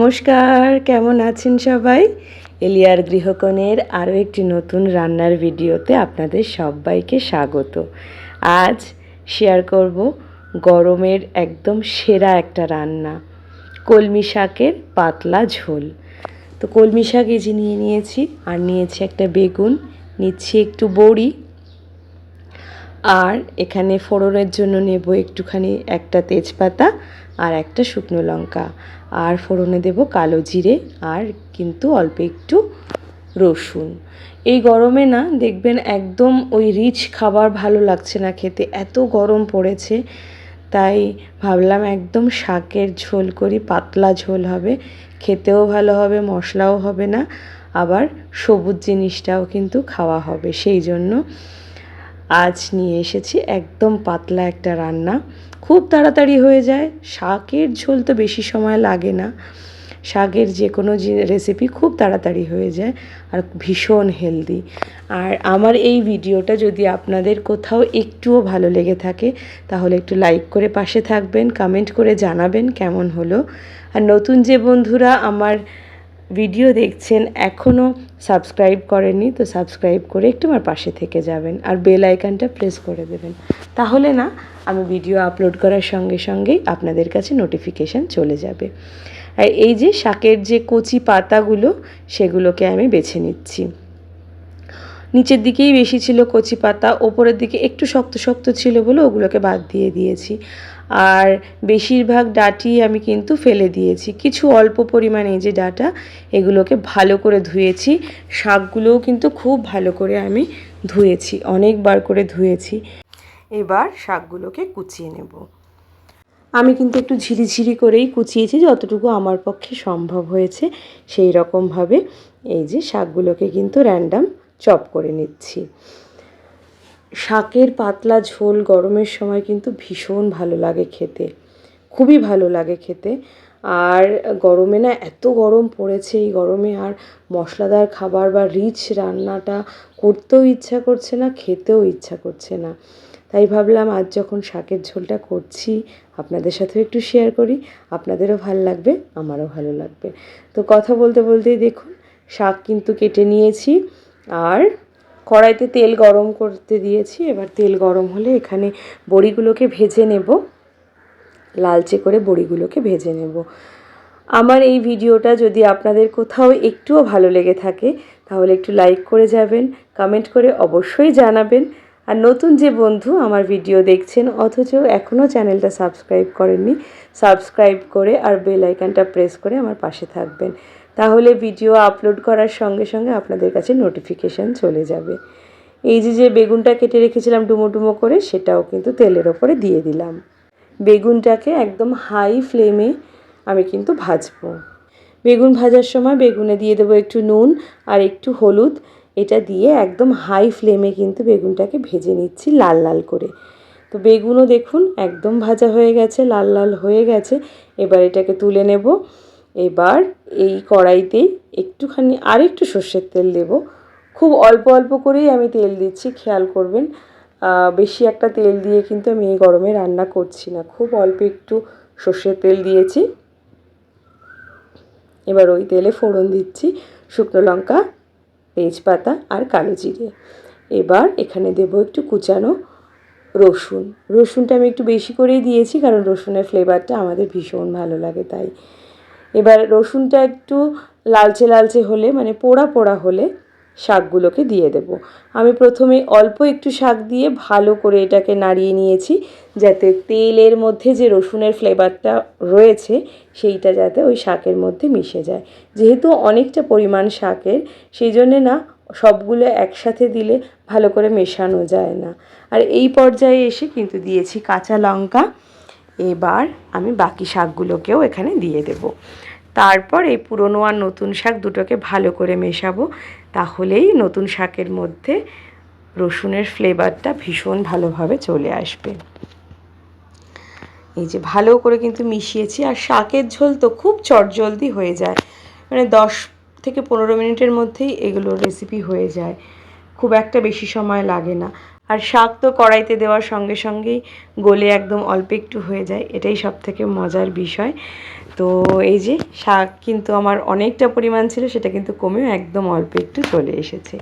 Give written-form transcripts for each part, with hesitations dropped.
নমস্কার, কেমন আছেন সবাই? এলিয়ার গৃহকোণের আরও একটি নতুন রান্নার ভিডিওতে আপনাদের সবাইকে স্বাগত। আজ শেয়ার করব গরমের একদম সেরা একটা রান্না, কলমি শাকের পাতলা ঝোল। তো কলমি শাক এই যে নিয়ে নিয়েছি, আর নিয়েছি একটা বেগুন, নিচ্ছি একটু বড়ি, আর এখানে ফোড়নের জন্য নেব একটুখানি একটা তেজপাতা আর একটা শুকনো লঙ্কা, আর ফোড়নে দেব কালো জিরে আর কিন্তু অল্প একটু রসুন। এই গরমে না দেখবেন একদম ওই রিচ খাবার ভালো লাগছে না খেতে, এত গরম পড়েছে। তাই ভাবলাম একদম শাকের ঝোল করি, পাতলা ঝোল হবে, খেতেও ভালো হবে, মশলাও হবে না, আবার সবুজ জিনিসটাও কিন্তু খাওয়া হবে। সেই জন্য আজ নিয়ে এসেছি একদম পাতলা একটা রান্না, খুব তাড়াতাড়ি হয়ে যায়। শাকের ঝোল তো বেশি সময় লাগে না, শাকের যে কোনো রেসিপি খুব তাড়াতাড়ি হয়ে যায় আর ভীষণ হেলদি। আর আমার এই ভিডিওটা যদি আপনাদের কোথাও একটুও ভালো লেগে থাকে তাহলে একটু লাইক করে পাশে থাকবেন, কমেন্ট করে জানাবেন কেমন হলো। আর নতুন যে বন্ধুরা আমার ভিডিও দেখছেন এখনও সাবস্ক্রাইব করেননি, তো সাবস্ক্রাইব করে একটু আমার পাশে থেকে যাবেন আর বেল আইকনটা প্রেস করে দেবেন, তাহলে না আমি ভিডিও আপলোড করার সঙ্গে সঙ্গেই আপনাদের কাছে নোটিফিকেশান চলে যাবে। আর এই যে শাকের যে কচি পাতাগুলো সেগুলোকে আমি বেছে নিচ্ছি। নিচের দিকেই বেশি ছিল কচি পাতা, ওপরের দিকে একটু শক্ত শক্ত ছিল বলে ওগুলোকে বাদ দিয়ে দিয়েছি। আর বেশিরভাগ ডাঁটি আমি কিন্তু ফেলে দিয়েছি, কিছু অল্প পরিমাণে এই যে ডাঁটা, এগুলোকে ভালো করে ধুয়েছি। শাকগুলোও কিন্তু খুব ভালো করে আমি ধুয়েছি, অনেকবার করে ধুয়েছি। এবার শাকগুলোকে কুচিয়ে নেব। আমি কিন্তু একটু ঝিরিঝিরি করেই কুচিয়েছি, যতটুকু আমার পক্ষে সম্ভব হয়েছে সেই রকমভাবে এই যে শাকগুলোকে কিন্তু র্যান্ডাম চপ করে নিচ্ছি। শাকের পাতলা ঝোল গরমের সময় কিন্তু ভীষণ ভালো লাগে খেতে, খুবই ভালো লাগে খেতে। আর গরমে না এত গরম পড়েছে, এই গরমে আর মশলাদার খাবার বা রিচ রান্নাটা করতেও ইচ্ছা করছে না, খেতেও ইচ্ছা করছে না। তাই ভাবলাম আজ যখন শাকের ঝোলটা করছি আপনাদের সাথেও একটু শেয়ার করি, আপনাদেরও ভালো লাগবে, আমারও ভালো লাগবে। তো কথা বলতে বলতেই দেখুন শাক কিন্তু কেটে নিয়েছি, আর কড়াইতে তেল গরম করতে দিয়েছি। এবার তেল গরম হলে এখানে বড়িগুলোকে ভেজে নেব, লালচে করে বড়িগুলোকে ভেজে নেব। আমার এই ভিডিওটা যদি আপনাদের কোথাও একটুও ভালো লেগে থাকে তাহলে একটু লাইক করে যাবেন, কমেন্ট করে অবশ্যই জানাবেন। আর নতুন যে বন্ধু আমার ভিডিও দেখছেন অথচ এখনও চ্যানেলটা সাবস্ক্রাইব করেননি, সাবস্ক্রাইব করে আর বেল আইকনটা প্রেস করে আমার পাশে থাকবেন, তাহলে ভিডিও আপলোড করার সঙ্গে সঙ্গে আপনাদের কাছে নোটিফিকেশান চলে যাবে। এই যে বেগুনটা কেটে রেখেছিলাম ডুমো ডুমো করে, সেটাও কিন্তু তেলের ওপরে দিয়ে দিলাম। বেগুনটাকে একদম হাই ফ্লেমে আমি কিন্তু ভাজবো। বেগুন ভাজার সময় বেগুনে দিয়ে দেবো একটু নুন আর একটু হলুদ, এটা দিয়ে একদম হাই ফ্লেমে কিন্তু বেগুনটাকে ভেজে নিচ্ছি লাল লাল করে। তো বেগুনও দেখুন একদম ভাজা হয়ে গেছে, লাল লাল হয়ে গেছে। এবার এটাকে তুলে নেব। এবার এই কড়াইতেই একটুখানি আর একটু সর্ষের তেল দেব, খুব অল্প অল্প করেই আমি তেল দিচ্ছি, খেয়াল করবেন। বেশি একটা তেল দিয়ে কিন্তু আমি এই গরমে রান্না করছি না, খুব অল্প একটু সর্ষের তেল দিয়েছি। এবার ওই তেলে ফোড়ন দিচ্ছি শুকনো লঙ্কা, তেজপাতা আর কালো জিরে। এবার এখানে দেব একটু কুচানো রসুন। রসুনটা আমি একটু বেশি করেই দিয়েছি কারণ রসুনের ফ্লেভারটা আমাদের ভীষণ ভালো লাগে তাই। এবার রসুনটা একটু লালচে লালচে হলে, মানে পোড়া পোড়া হলে শাকগুলোকে দিয়ে দেব। আমি প্রথমে অল্প একটু শাক দিয়ে ভালো করে এটাকে নাড়িয়ে নিয়েছি, যাতে তেলের মধ্যে যে রসুনের ফ্লেভারটা রয়েছে সেইটা যাতে ওই শাকের মধ্যে মিশে যায়। যেহেতু অনেকটা পরিমাণ শাকের, সেই জন্যে না সবগুলো একসাথে দিলে ভালো করে মেশানো যায় না। আর এই পর্যায়ে এসে কিন্তু দিয়েছি কাঁচা লঙ্কা। এবার আমি বাকি শাকগুলোকেও এখানে দিয়ে দেব। তারপর এই পুরনো আর নতুন শাক দুটোকে ভালো করে মেশাবো, তাহলেই নতুন শাকের মধ্যে রসুনের ফ্লেভারটা ভীষণ ভালোভাবে চলে আসবে। এই যে ভালো করে কিন্তু মিশিয়েছি। আর শাকের ঝোল তো খুব চটজলদি হয়ে যায়, মানে 10 থেকে 15 মিনিটের মধ্যেই এগুলো রেসিপি হয়ে যায়, খুব একটা বেশি সময় লাগে না। আর শাক তো কড়াইতে দেওয়ার সঙ্গে সঙ্গেই গলে একদম অল্প একটু হয়ে যায়, এটাই সবথেকে মজার বিষয়। তো এই যে শাক কিন্তু আমার অনেকটা পরিমাণ ছিল, সেটা কিন্তু কমেও একদম অল্প একটু চলে এসেছে।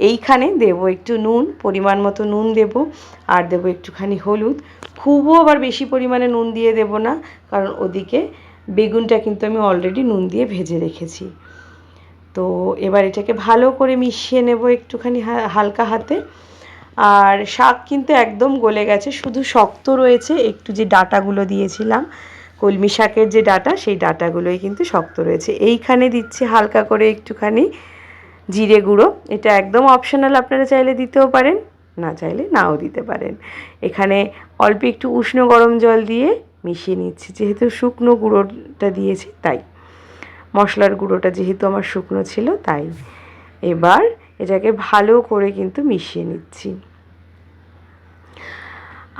এইখানে দেবো একটু নুন, পরিমাণ মতো নুন দেব, আর দেবো একটুখানি হলুদ। খুবও আবার বেশি পরিমাণে নুন দিয়ে দেব না, কারণ ওদিকে বেগুনটা কিন্তু আমি অলরেডি নুন দিয়ে ভেজে রেখেছি। তো এবার এটাকে ভালো করে মিশিয়ে নেব একটুখানি হালকা হাতে। আর শাক কিন্তু একদম গলে গেছে, শুধু শক্ত রয়েছে একটু, যে ডাঁটাগুলো দিয়েছিলাম কলমি শাকের যে ডাঁটা, সেই ডাঁটাগুলোই কিন্তু শক্ত রয়েছে। এইখানে দিচ্ছি হালকা করে একটুখানি জিরে গুঁড়ো, এটা একদম অপশনাল, আপনারা চাইলে দিতেও পারেন, না চাইলে নাও দিতে পারেন। এখানে অল্প একটু উষ্ণ গরম জল দিয়ে মিশিয়ে নিচ্ছি, যেহেতু শুকনো গুঁড়োটা দিয়েছি তাই, মশলার গুঁড়োটা যেহেতু আমার শুকনো ছিল তাই। এবার এটাকে ভালো করে কিন্তু মিশিয়ে নিচ্ছি।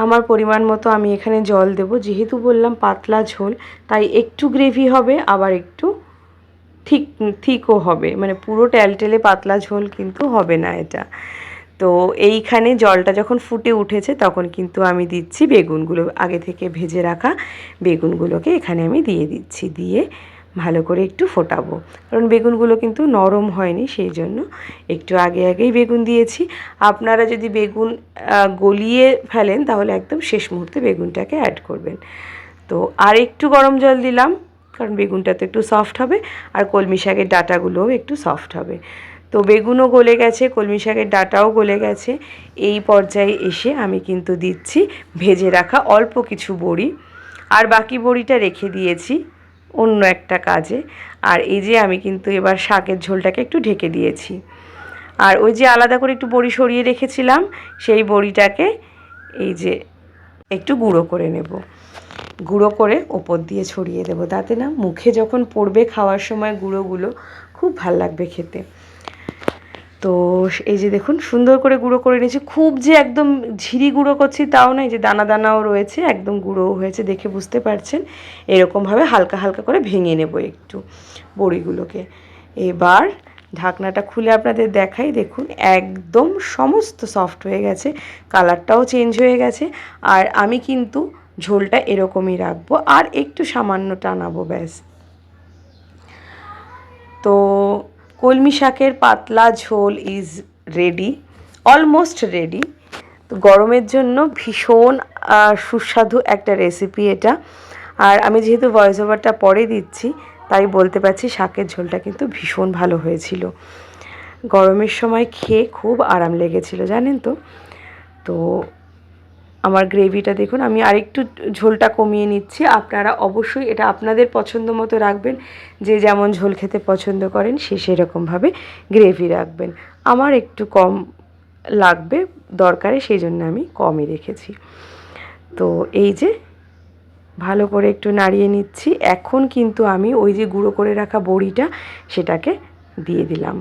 আমার পরিমাণ মতো আমি এখানে জল দেব, যেহেতু বললাম পাতলা ঝোল, তাই একটু গ্রেভি হবে, আবার একটু থিকও হবে, মানে পুরো টেলটেলে পাতলা ঝোল কিন্তু হবে না এটা। তো এইখানে জলটা যখন ফুটে উঠেছে তখন কিন্তু আমি দিচ্ছি বেগুনগুলো, আগে থেকে ভেজে রাখা বেগুনগুলোকে এখানে আমি দিয়ে দিচ্ছি, দিয়ে ভালো করে একটু ফোটাবো, কারণ বেগুনগুলো কিন্তু নরম হয়নি, সেই জন্য একটু আগেই বেগুন দিয়েছি। আপনারা যদি বেগুন গলিয়ে ফেলেন তাহলে একদম শেষ মুহূর্তে বেগুনটাকে অ্যাড করবেন। তো আর একটু গরম জল দিলাম, কারণ বেগুনটা তো একটু সফট হবে, আর কলমি শাকের ডাঁটাগুলোও একটু সফট হবে। তো বেগুনও গলে গেছে, কলমি শাকের ডাঁটাও গলে গেছে। এই পর্যায়ে এসে আমি কিন্তু দিচ্ছি ভেজে রাখা অল্প কিছু বড়ি, আর বাকি বড়িটা রেখে দিয়েছি অন্য একটা কাজে। আর এই যে আমি কিন্তু এবার শাকের ঝোলটাকে একটু ঢেকে দিয়েছি, আর ওই যে আলাদা করে একটু বড়ি সরিয়ে রেখেছিলাম, সেই বড়িটাকে এই যে একটু গুঁড়ো করে নেব, গুঁড়ো করে ওপর দিয়ে ছড়িয়ে দেবো, তাতে না মুখে যখন পড়বে খাওয়ার সময় গুঁড়োগুলো খুব ভাল লাগবে খেতে। তো এই যে দেখুন সুন্দর করে গুঁড়ো করে নিয়েছি, খুব যে একদম ঝিরি গুঁড়ো করছি তাও না, এই যে দানা দানাও রয়েছে, একদম গুঁড়োও হয়েছে, দেখে বুঝতে পারছেন। এরকমভাবে হালকা হালকা করে ভেঙে নেব একটু বড়িগুলোকে। এবার ঢাকনাটা খুলে আপনাদের দেখাই, দেখুন একদম সমস্ত সফট হয়ে গেছে, কালারটাও চেঞ্জ হয়ে গেছে। আর আমি কিন্তু ঝোলটা এরকমই রাখবো, আর একটু সামান্য টানাবো, ব্যাস। তো কলমি শাকের পাতলা ঝোল ইজ রেডি, অলমোস্ট রেডি। তো গরমের জন্য ভীষণ সুস্বাদু একটা রেসিপি এটা। আর আমি যেহেতু ভয়েস ওভারটা পরে দিচ্ছি, তাই বলতে পারছি শাকের ঝোলটা কিন্তু ভীষণ ভালো হয়েছিল, গরমের সময় খেয়ে খুব আরাম লেগেছিল, জানেন তো। তো আমার গ্রেভিটা দেখুন, আমি আরেকটু ঝোলটা কমিয়ে নিচ্ছি, আপনারা অবশ্যই এটা আপনাদের পছন্দ মতো রাখবেন, যে যেমন ঝোল খেতে পছন্দ করেন সে সেরকমভাবে গ্রেভি রাখবেন। আমার একটু কম লাগবে দরকারে, সেই জন্য আমি কমই রেখেছি। তো এই যে ভালো করে একটু নাড়িয়ে নিচ্ছি, এখন কিন্তু আমি ওই যে গুঁড়ো করে রাখা বড়িটা সেটাকে দিয়ে দিলাম।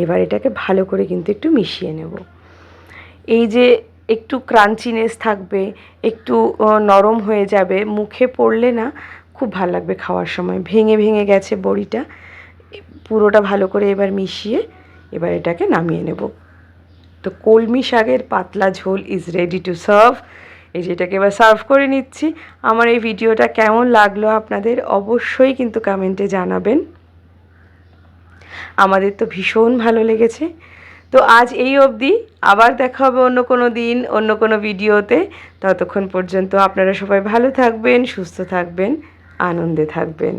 এবার এটাকে ভালো করে কিন্তু একটু মিশিয়ে নেব। এই যে একটু ক্রাঞ্চিনেস থাকবে, একটু নরম হয়ে যাবে, মুখে পড়লে না খুব ভালো লাগবে খাওয়ার সময়। ভেঙে ভেঙে গেছে বড়িটা, পুরোটা ভালো করে এবার মিশিয়ে এবার এটাকে নামিয়ে নেব। তো কলমি শাকের পাতলা ঝোল ইজ রেডি টু সার্ভ। এই যেটাকে এবার সার্ভ করে নিচ্ছি। আমার এই ভিডিওটা কেমন লাগলো আপনাদের অবশ্যই কিন্তু কমেন্টে জানাবেন, আমাদের তো ভীষণ ভালো লেগেছে। তো আজ এই অবধি, আবার দেখা হবে অন্য কোনো দিন অন্য কোনো ভিডিওতে। ততক্ষণ পর্যন্ত আপনারা সবাই ভালো থাকবেন, সুস্থ থাকবেন, আনন্দে থাকবেন।